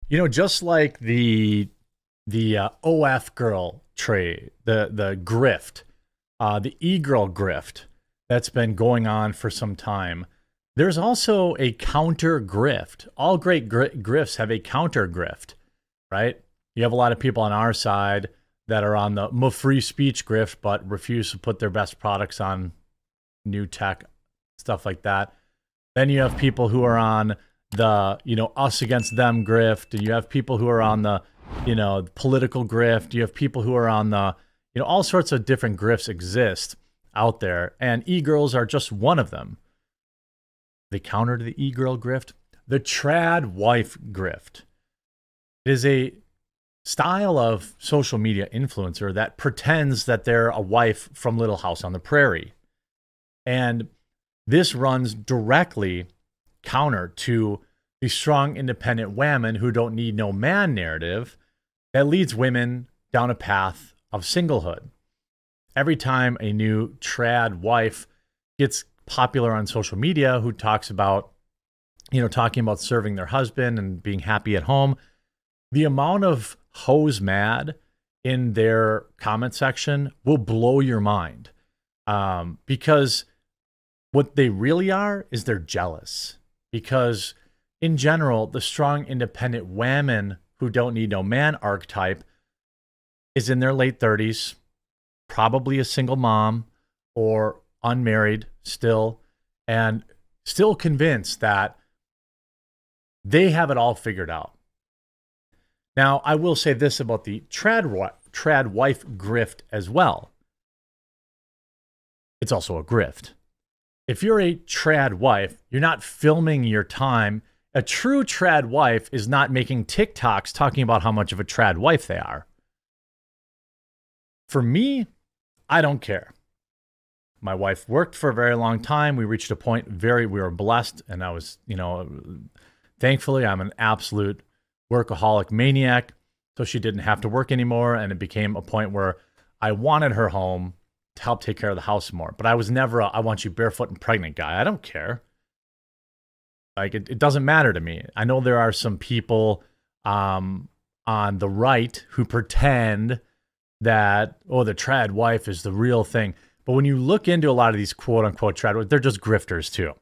Just like the OF girl trade, the grift, the e-girl grift that's been going on for some time. There's also a counter grift. All great grifts have a counter grift, right? You have a lot of people on our side that are on the free speech grift, but refuse to put their best products on new tech, stuff like that. Then you have people who are on the, us against them grift, and you have people who are on the, political grift. You have people who are on the, all sorts of different grifts exist out there, and e-girls are just one of them. The counter to the e-girl grift, the tradwife grift. It is a style of social media influencer that pretends that they're a wife from Little House on the Prairie. And this runs directly counter to the strong, independent women who don't need no man narrative that leads women down a path of singlehood. Every time a new trad wife gets popular on social media who talks about, talking about serving their husband and being happy at home, the amount of hoes mad in their comment section will blow your mind. Because what they really are is they're jealous. Because in general, the strong, independent women who don't need no man archetype is in their late 30s, probably a single mom or unmarried still, and still convinced that they have it all figured out. Now, I will say this about the trad wife grift as well. It's also a grift. If you're a trad wife, you're not filming your time. A true trad wife is not making TikToks talking about how much of a trad wife they are. For me, I don't care. My wife worked for a very long time. We reached a point we were blessed, and I was, thankfully I'm an absolute workaholic maniac, so she didn't have to work anymore, and it became a point where I wanted her home to help take care of the house more. But I was never I want you barefoot and pregnant guy. I don't care. Like, it doesn't matter to me. I know there are some people on the right who pretend that, the trad wife is the real thing. But when you look into a lot of these quote unquote trad, they're just grifters too.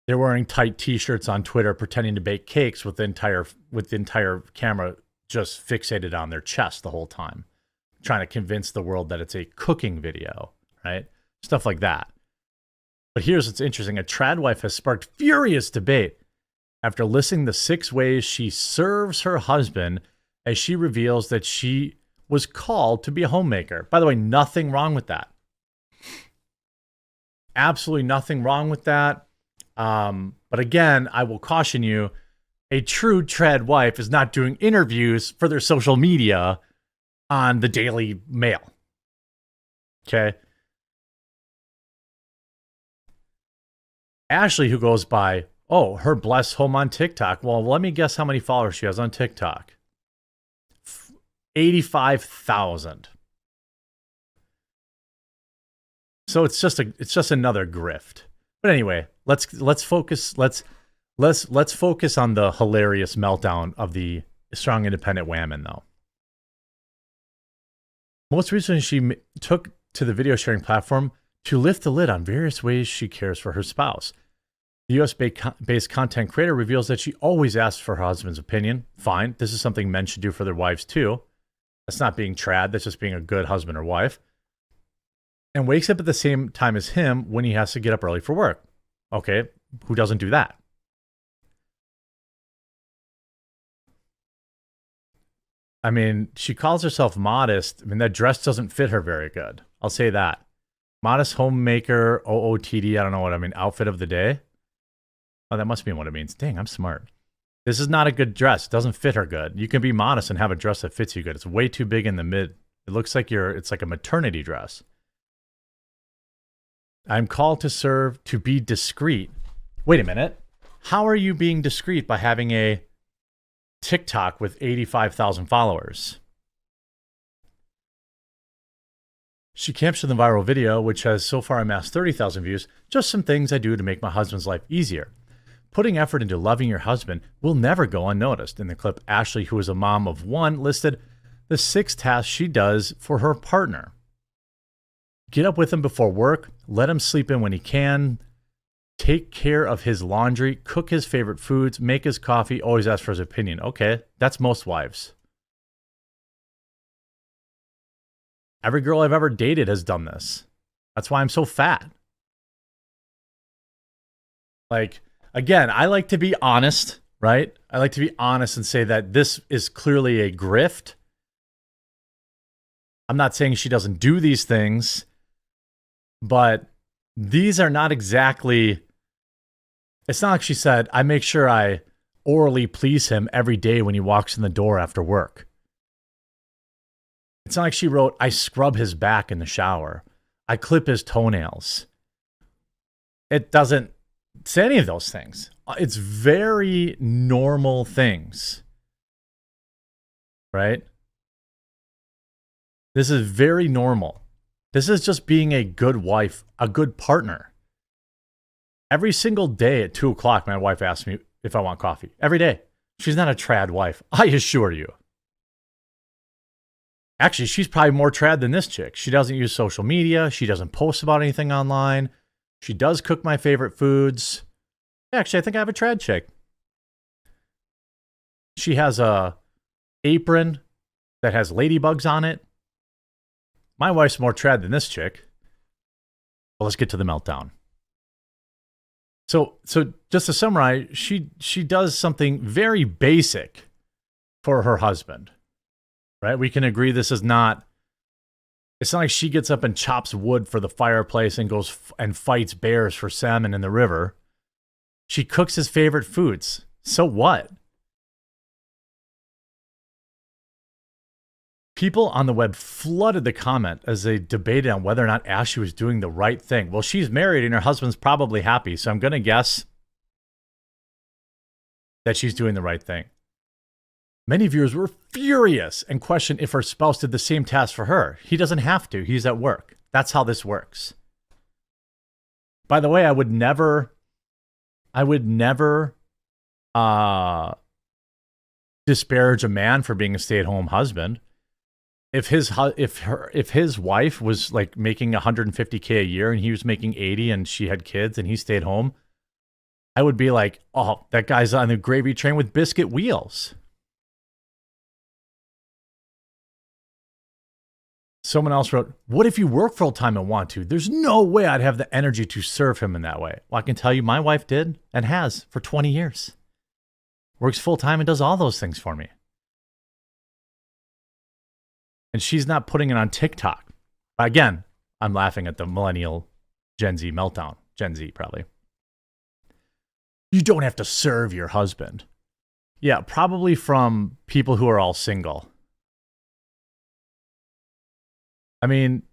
They're wearing tight t-shirts on Twitter, pretending to bake cakes with the entire camera just fixated on their chest the whole time, trying to convince the world that it's a cooking video, right? Stuff like that. But here's what's interesting. A tradwife has sparked furious debate after listing the 6 ways she serves her husband as she reveals that she was called to be a homemaker. By the way, nothing wrong with that. Absolutely nothing wrong with that. But again, I will caution you, a true trad wife is not doing interviews for their social media on the Daily Mail. Okay. Ashley, who goes by, her blessed home on TikTok. Well, let me guess how many followers she has on TikTok. 85,000. So it's just another grift. But anyway, let's focus focus on the hilarious meltdown of the strong independent women though. Most recently, she took to the video sharing platform to lift the lid on various ways she cares for her spouse. The US-based content creator reveals that she always asks for her husband's opinion. Fine, this is something men should do for their wives too. That's not being trad, that's just being a good husband or wife. And wakes up at the same time as him when he has to get up early for work. Okay, who doesn't do that? I mean, she calls herself modest. I mean, that dress doesn't fit her very good. I'll say that. Modest homemaker, OOTD, I don't know what I mean, outfit of the day. Oh, that must be what it means. Dang, I'm smart. This is not a good dress. It doesn't fit her good. You can be modest and have a dress that fits you good. It's way too big in the mid. It looks like it's like a maternity dress. I'm called to serve, to be discreet. Wait a minute. How are you being discreet by having a TikTok with 85,000 followers? She captioned the viral video, which has so far amassed 30,000 views, just some things I do to make my husband's life easier. Putting effort into loving your husband will never go unnoticed. In the clip, Ashley, who is a mom of one, listed the 6 tasks she does for her partner. Get up with him before work, let him sleep in when he can, take care of his laundry, cook his favorite foods, make his coffee, always ask for his opinion. Okay, that's most wives. Every girl I've ever dated has done this. That's why I'm so fat. Like, again, I like to be honest, right? I like to be honest and say that this is clearly a grift. I'm not saying she doesn't do these things, but these are not exactly, it's not like she said, I make sure I orally please him every day when he walks in the door after work. It's not like she wrote, I scrub his back in the shower. I clip his toenails. It doesn't say any of those things. It's very normal things, right? This is very normal. This is just being a good wife, a good partner. Every single day at 2 o'clock, my wife asks me if I want coffee. Every day. She's not a trad wife, I assure you. Actually, she's probably more trad than this chick. She doesn't use social media. She doesn't post about anything online. She does cook my favorite foods. Actually, I think I have a trad chick. She has a apron that has ladybugs on it. My wife's more trad than this chick. Well, let's get to the meltdown. So just to summarize, she does something very basic for her husband. Right? We can agree this is not, it's not like she gets up and chops wood for the fireplace and goes and fights bears for salmon in the river. She cooks his favorite foods. So what? People on the web flooded the comment as they debated on whether or not Ashley was doing the right thing. Well, she's married and her husband's probably happy, so I'm going to guess that she's doing the right thing. Many viewers were furious and questioned if her spouse did the same task for her. He doesn't have to. He's at work. That's how this works. By the way, I would never disparage a man for being a stay-at-home husband. If his wife was like making $150K a year and he was making 80 and she had kids and he stayed home, I would be like, oh, that guy's on the gravy train with biscuit wheels. Someone else wrote, what if you work full time and want to? There's no way I'd have the energy to serve him in that way. Well, I can tell you my wife did and has for 20 years. Works full time and does all those things for me. And she's not putting it on TikTok. Again, I'm laughing at the millennial Gen Z meltdown. Gen Z, probably. You don't have to serve your husband. Yeah, probably from people who are all single. I mean,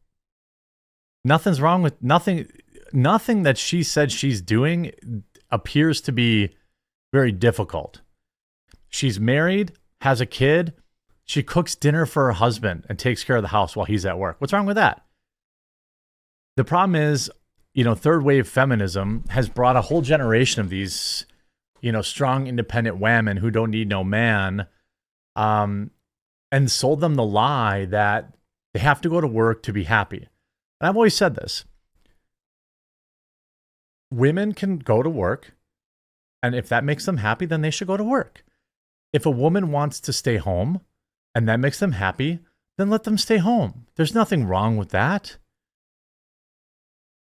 nothing's wrong with nothing that she said she's doing appears to be very difficult. She's married, has a kid. She cooks dinner for her husband and takes care of the house while he's at work. What's wrong with that? The problem is, third wave feminism has brought a whole generation of these, strong, independent women who don't need no man, and sold them the lie that they have to go to work to be happy. And I've always said this. Women can go to work, and if that makes them happy, then they should go to work. If a woman wants to stay home, and that makes them happy, then let them stay home. There's nothing wrong with that.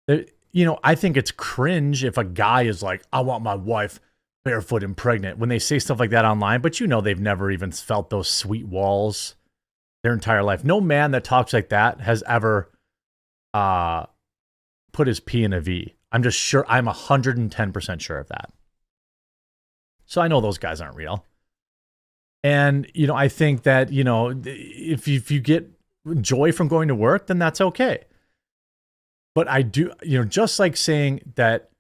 I think it's cringe if a guy is like, I want my wife barefoot and pregnant, when they say stuff like that online, but they've never even felt those sweet walls their entire life. No man that talks like that has ever put his P in a V. I'm just sure, I'm 110% sure of that. So I know those guys aren't real. And, I think that, if you get joy from going to work, then that's okay. But I do, just like saying that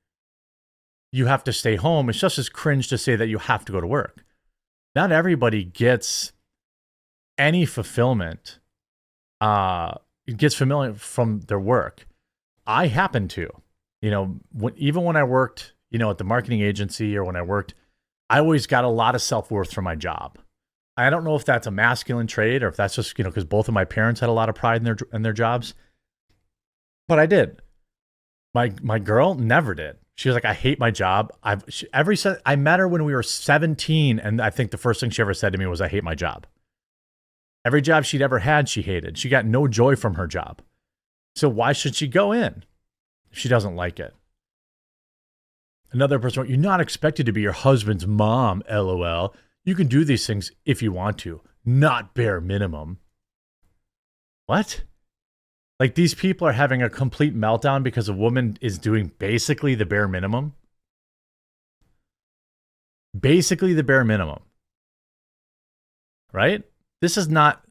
you have to stay home, it's just as cringe to say that you have to go to work. Not everybody gets any fulfillment, gets fulfillment from their work. I happen to, even when I worked, at the marketing agency or when I worked, I always got a lot of self-worth from my job. I don't know if that's a masculine trait or if that's just, because both of my parents had a lot of pride in their jobs. But I did. My girl never did. She was like, I hate my job. I met her when we were 17, and I think the first thing she ever said to me was, I hate my job. Every job she'd ever had, she hated. She got no joy from her job. So why should she go in if she doesn't like it? Another person wrote, you're not expected to be your husband's mom, LOL. You can do these things if you want to, not bare minimum. What? Like these people are having a complete meltdown because a woman is doing basically the bare minimum? Basically the bare minimum. Right? This is not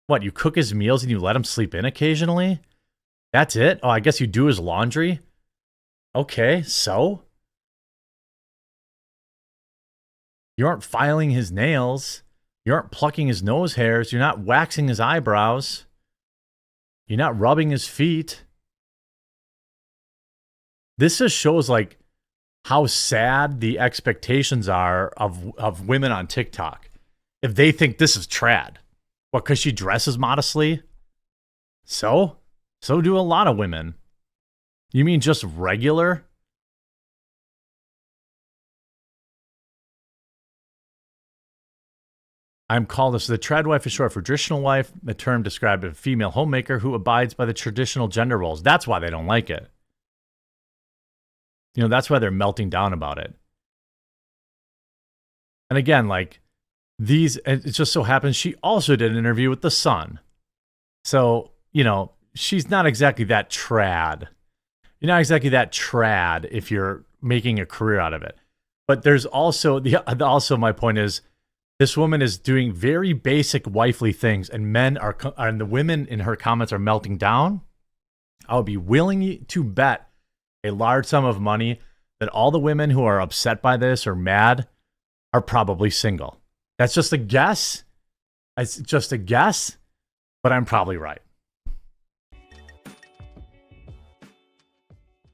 what, you cook his meals and you let him sleep in occasionally? That's it? Oh, I guess you do his laundry? Okay, so? You aren't filing his nails. You aren't plucking his nose hairs. You're not waxing his eyebrows. You're not rubbing his feet. This just shows like how sad the expectations are of women on TikTok. If they think this is trad. What, because she dresses modestly? So do a lot of women. You mean just regular? I'm called this. The tradwife is short for traditional wife, the term described a female homemaker who abides by the traditional gender roles. That's why they don't like it. That's why they're melting down about it. And again, like it just so happens she also did an interview with The Sun. So, she's not exactly that trad. You're not exactly that trad if you're making a career out of it. But there's also my point is, this woman is doing very basic wifely things, and and the women in her comments are melting down. I would be willing to bet a large sum of money that all the women who are upset by this or mad are probably single. That's just a guess. It's just a guess, but I'm probably right.